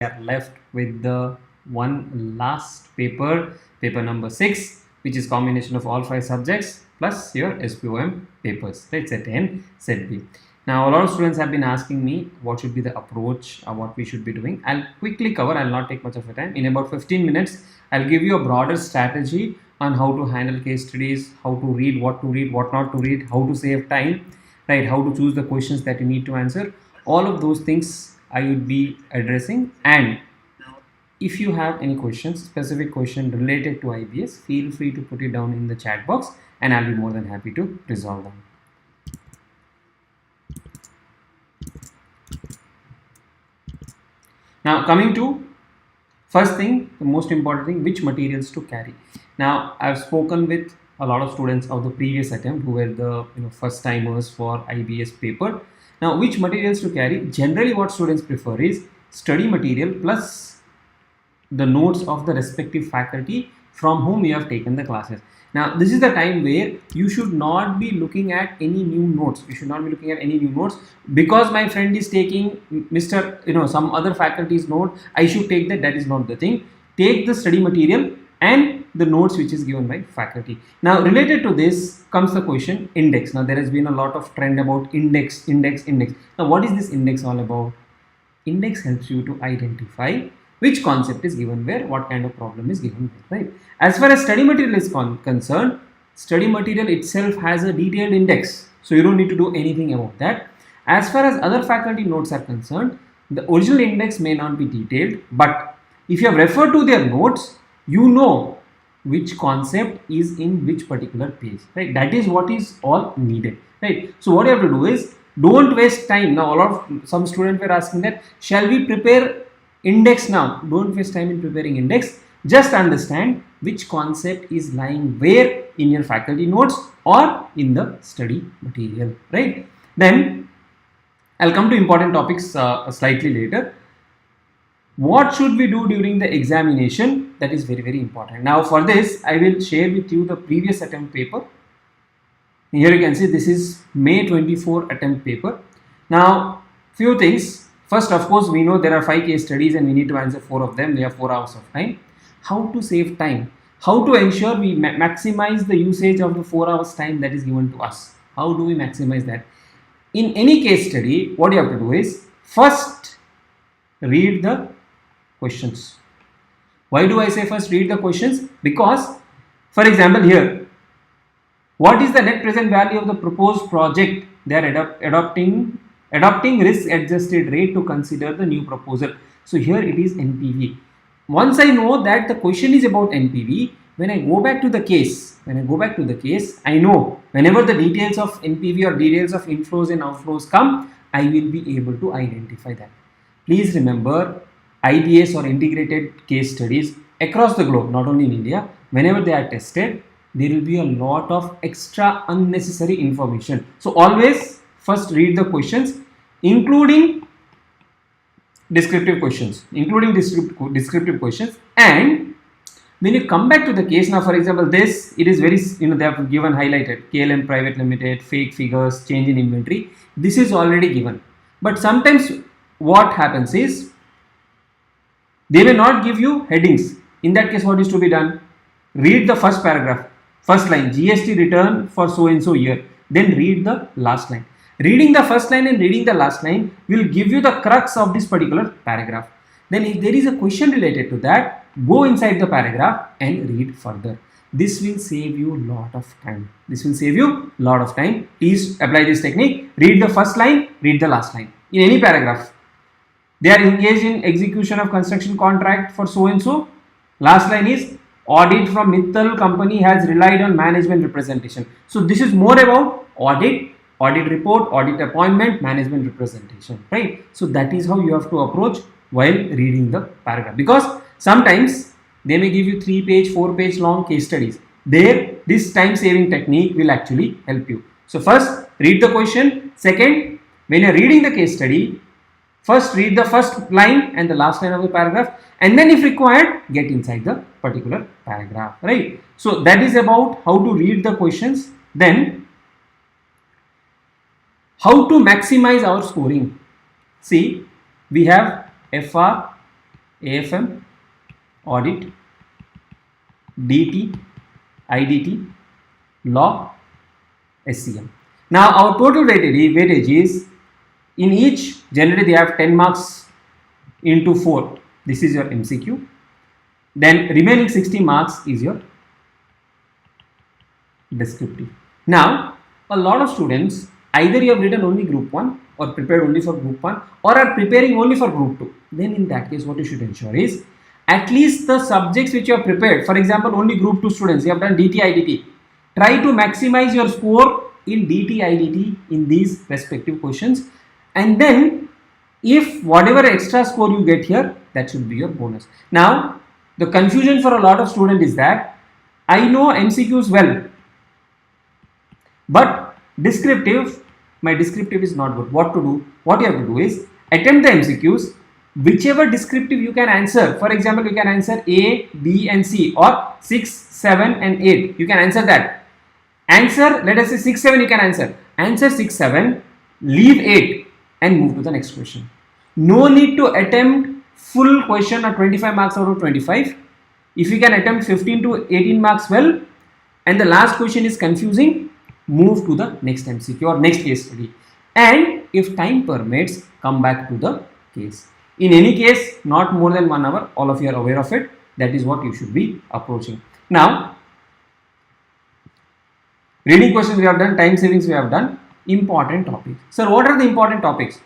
We are left with the one last paper, paper number 6, which is combination of all 5 subjects plus your SPOM papers, right? Set A and Set B. Now, a lot of students have been asking me what should be the approach or what we should be doing. I'll quickly cover, I'll not take much of your time. In about 15 minutes, I'll give you a broader strategy on how to handle case studies, how to read, what not to read, how to save time, right? How to choose the questions that you need to answer. All of those things I would be addressing. And if you have any questions, specific question related to IBS, feel free to put it down in the chat box and I'll be more than happy to resolve them. Now, coming to first thing, the most important thing, which materials to carry. Now, I've spoken with a lot of students of the previous attempt who were the first timers for IBS paper. Now, which materials to carry? Generally, what students prefer is study material plus the notes of the respective faculty from whom you have taken the classes. Now, this is the time where you should not be looking at any new notes. You should not be looking at any new notes because my friend is taking some other faculty's note. I should take that. That is not the thing. Take the study material and the notes which is given by faculty. Now, related to this comes the question index. Now, there has been a lot of trend about index. Now, what is this index all about? Index helps you to identify which concept is given where, what kind of problem is given where, right? As far as study material is concerned, study material itself has a detailed index. So, you don't need to do anything about that. As far as other faculty notes are concerned, the original index may not be detailed, but if you have referred to their notes, you know which concept is in which particular page, right? That is what is all needed, right? So, what you have to do is don't waste time. Now, some students were asking that, shall we prepare index now? Don't waste time in preparing index. Just understand which concept is lying where in your faculty notes or in the study material, right? Then I'll come to important topics slightly later. What should we do during the examination? That is very, very important. Now, for this, I will share with you the previous attempt paper. Here you can see this is May 24 attempt paper. Now, few things. First, of course, we know there are 5 case studies and we need to answer 4 of them. We have 4 hours of time. How to save time? How to ensure we maximize the usage of the 4 hours time that is given to us? How do we maximize that? In any case study, what you have to do is first read the questions. Why do I say first read the questions? Because, for example, here, what is the net present value of the proposed project? They are adopting risk adjusted rate to consider the new proposal. So here it is NPV. Once I know that the question is about NPV, when I go back to the case, I know whenever the details of NPV or details of inflows and outflows come, I will be able to identify that. Please remember, IBS or integrated case studies across the globe, not only in India, whenever they are tested, there will be a lot of extra unnecessary information. So always first read the questions, including descriptive questions, and when you come back to the case. Now, for example, this, it is very, they have given highlighted KLM Private Limited, fake figures, change in inventory. This is already given. But sometimes what happens is, they may not give you headings. In that case, what is to be done? Read the first paragraph, first line, GST return for so and so year. Then read the last line. Reading the first line and reading the last line will give you the crux of this particular paragraph. Then if there is a question related to that, go inside the paragraph and read further. This will save you a lot of time. Please apply this technique. Read the first line, read the last line. In any paragraph, they are engaged in execution of construction contract for so and so. Last line is audit from Mittal company has relied on management representation. So this is more about audit report, audit appointment, management representation, right? So that is how you have to approach while reading the paragraph, because sometimes they may give you 3-page, 4-page long case studies. There, this time saving technique will actually help you. So first, read the question. Second, when you are reading the case study, first read the first line and the last line of the paragraph, and then if required, get inside the particular paragraph, right? So that is about how to read the questions. Then how to maximize our scoring. See, we have FR, AFM, audit, DT, IDT, law, SCM. Now our total weightage is, in each generally they have 10 marks into 4. This is your MCQ. Then remaining 60 marks is your descriptive. Now a lot of students, either you have written only group 1 or prepared only for group 1 or are preparing only for group 2. Then in that case what you should ensure is at least the subjects which you have prepared, for example only group 2 students, you have done DT IDT, try to maximize your score in DT IDT in these respective questions, and then if whatever extra score you get here, that should be your bonus. Now the confusion for a lot of students is that I know MCQs well, but descriptive, my descriptive is not good. What to do? What you have to do is attempt the MCQs, whichever descriptive you can answer. For example, you can answer A, B and C, or 6, 7 and 8. You can answer that. Answer, let us say 6, 7 you can answer. Answer 6, 7, leave 8 and move to the next question. No need to attempt full question or 25 marks out of 25. If you can attempt 15 to 18 marks well and the last question is confusing, move to the next MCQ or next case study, and if time permits, come back to the case. In any case, not more than 1 hour, all of you are aware of it. That is what you should be approaching. Now, reading questions we have done, time savings we have done, important topics. Sir, what are the important topics?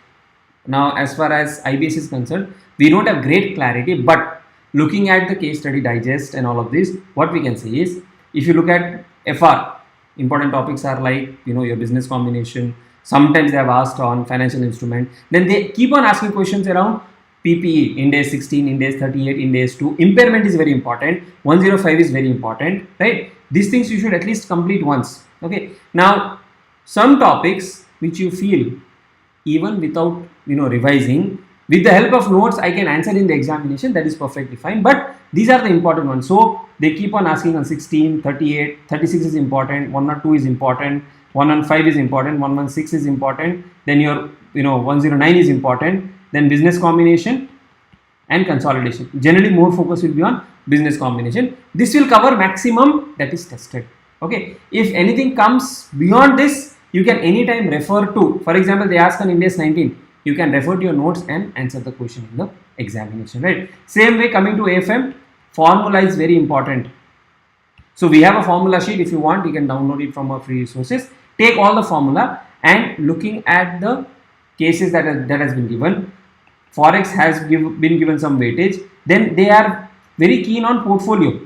Now, as far as IBS is concerned, we don't have great clarity, but looking at the case study digest and all of this, what we can say is, if you look at FR, important topics are like, your business combination. Sometimes they have asked on financial instrument. Then they keep on asking questions around PPE, Ind AS 16, Ind AS 38, Ind AS 2. Impairment is very important. 105 is very important, right? These things you should at least complete once. Okay. Now, some topics which you feel even without revising, with the help of notes I can answer in the examination, that is perfectly fine, but these are the important ones. So they keep on asking on 16, 38, 36 is important, 102 is important, 115 is important, 116 is important, then your 109 is important, then business combination and consolidation. Generally more focus will be on business combination. This will cover maximum that is tested. Okay, if anything comes beyond this, you can anytime refer to, for example they ask on Ind AS 19, you can refer to your notes and answer the question in the examination, right? Same way, coming to AFM, formula is very important. So we have a formula sheet. If you want, you can download it from our free resources. Take all the formula and looking at the cases that has been given. Forex has been given some weightage. Then they are very keen on portfolio.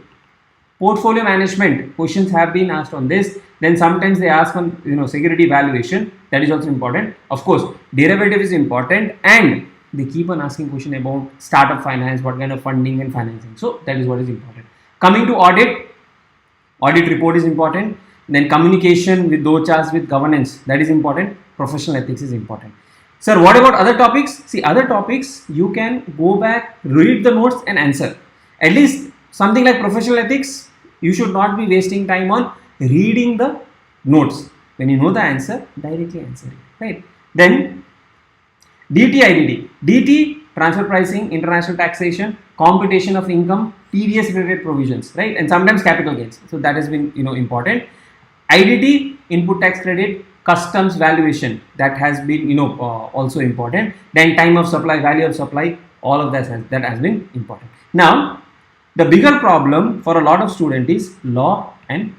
Portfolio management questions have been asked on this. Then sometimes they ask on security valuation. That is also important. Of course, derivative is important, and they keep on asking question about startup finance, what kind of funding and financing. So that is what is important. Coming to audit report is important. Then communication with those charged with governance, that is important. Professional ethics is important. Sir, what about other topics? See, other topics you can go back, read the notes and answer. At least something like professional ethics, you should not be wasting time on reading the notes. When you know the answer, directly answer it, right? Then DT IDT. DT, transfer pricing, international taxation, computation of income, TDS related provisions, right? And sometimes capital gains. So that has been important. IDT, input tax credit, customs valuation, that has been also important. Then time of supply, value of supply, all of that has been important. Now the bigger problem for a lot of students is law and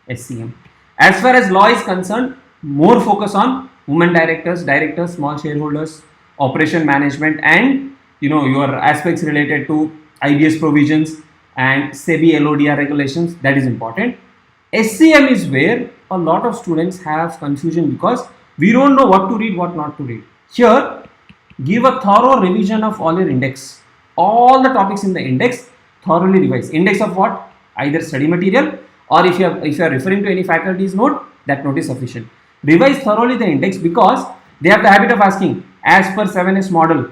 SCM. As far as law is concerned, more focus on women directors, small shareholders, operation management, and your aspects related to IBS provisions and SEBI LODR regulations. That is important. SCM is where a lot of students have confusion because we don't know what to read, what not to read. Here, give a thorough revision of all your index. All the topics in the index, thoroughly revise. Index of what? Either study material, or if you are referring to any faculty's note, that note is sufficient. Revise thoroughly the index because they have the habit of asking as per 7S model,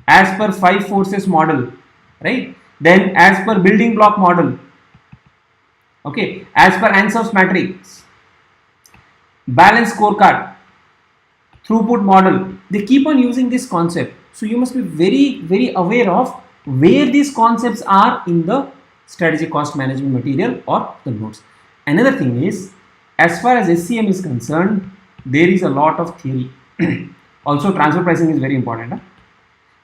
as per 5 forces model, right? Then as per building block model, okay, as per Answer's matrix, balance scorecard, throughput model. They keep on using this concept. So you must be very, very aware of where these concepts are in the strategic cost management material or the notes. Another thing is, as far as SCM is concerned, there is a lot of theory. Also, transfer pricing is very important. Huh?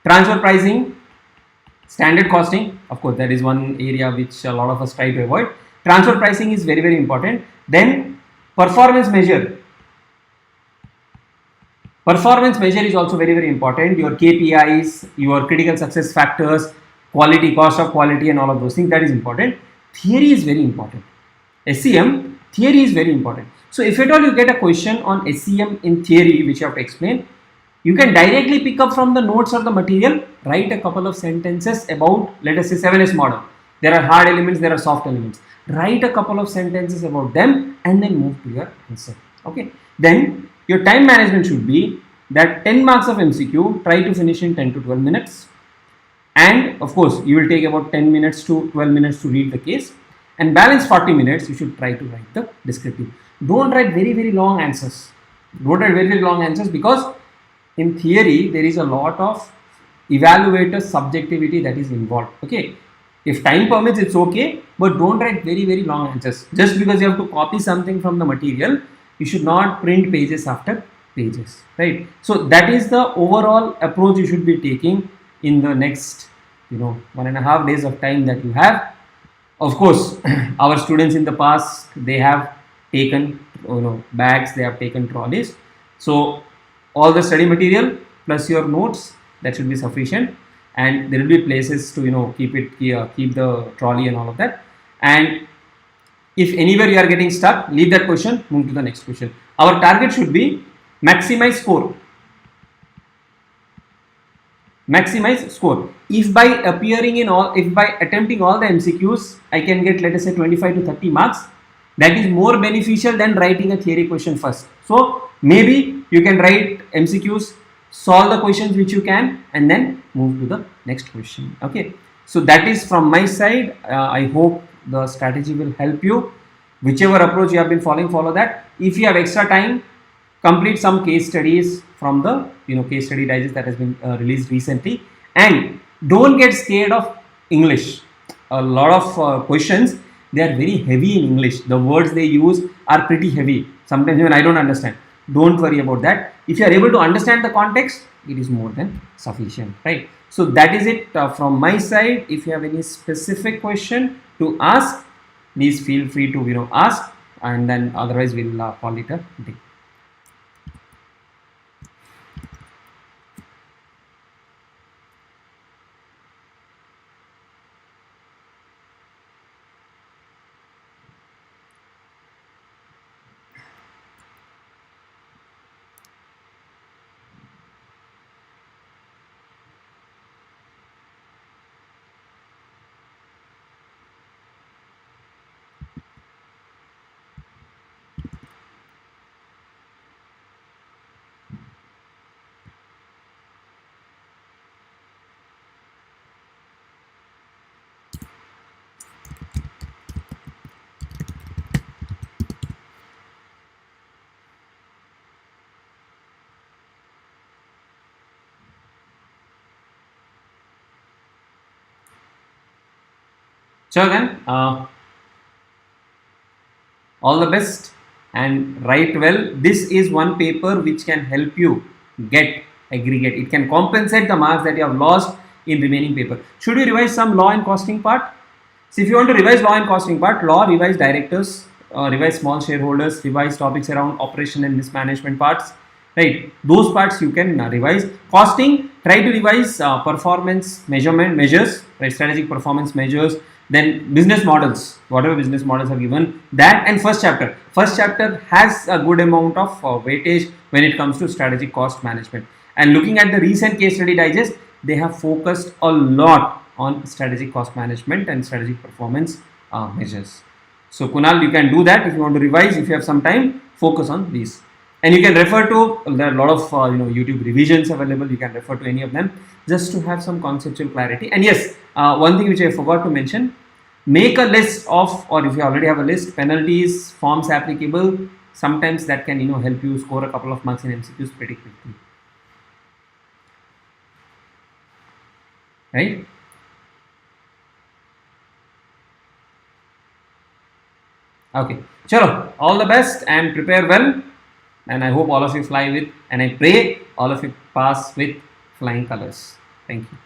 Transfer pricing, standard costing, of course, that is one area which a lot of us try to avoid. Transfer pricing is very, very important. Then performance measure. Performance measure is also very, very important. Your KPIs, your critical success factors, quality, cost of quality, and all of those things, that is important. Theory is very important. SCM, theory is very important. So if at all you get a question on SCM in theory, which you have to explain, you can directly pick up from the notes or the material, write a couple of sentences about, let us say, 7S model. There are hard elements, there are soft elements. Write a couple of sentences about them and then move to your answer. Okay. Then your time management should be that 10 marks of MCQ, try to finish in 10 to 12 minutes. And of course, you will take about 10 minutes to 12 minutes to read the case. And balance 40 minutes, you should try to write the descriptive. Don't write very, very long answers. Don't write very, very long answers, because in theory, there is a lot of evaluator subjectivity that is involved. Okay. If time permits, it's okay, but don't write very, very long answers. Just because you have to copy something from the material, you should not print pages after pages, right? So that is the overall approach you should be taking in the next, 1.5 days of time that you have. Of course, our students in the past, they have taken, bags, they have taken trolleys. So all the study material plus your notes, that should be sufficient. And there will be places to, keep the trolley and all of that. And if anywhere you are getting stuck, leave that question, move to the next question. Our target should be maximize score. Maximize score. If by attempting all the MCQs, I can get, let us say, 25 to 30 marks, that is more beneficial than writing a theory question first. So maybe you can write MCQs, solve the questions which you can, and then move to the next question. Okay. So that is from my side. I hope the strategy will help you. Whichever approach you have been following, follow that. If you have extra time, complete some case studies from the case study digest that has been released recently. And don't get scared of English. A lot of questions, they are very heavy in English. The words they use are pretty heavy. Sometimes even I don't understand. Don't worry about that. If you are able to understand the context, it is more than sufficient, right? So that is it from my side. If you have any specific question to ask, please feel free to ask, and then otherwise we'll call it a day. So again, all the best and write well. This is one paper which can help you get aggregate. It can compensate the marks that you have lost in remaining paper. Should you revise some law and costing part? So if you want to revise law and costing part, law, revise directors, revise small shareholders, revise topics around operation and mismanagement parts, right? Those parts you can revise. Costing, try to revise performance measures, right? Strategic performance measures. Then business models, whatever business models are given, that, and first chapter has a good amount of weightage when it comes to strategic cost management. And looking at the recent case study digest, they have focused a lot on strategic cost management and strategic performance measures. So Kunal, you can do that if you want to revise. If you have some time, focus on these. And you can refer to, there are a lot of YouTube revisions available. You can refer to any of them just to have some conceptual clarity. And yes, one thing which I forgot to mention, make a list of, or if you already have a list, penalties, forms applicable. Sometimes that can help you score a couple of marks in MCQs pretty quickly, right? Okay. Chalo, all the best and prepare well. And I hope all of you fly with, and I pray all of you pass with flying colors. Thank you.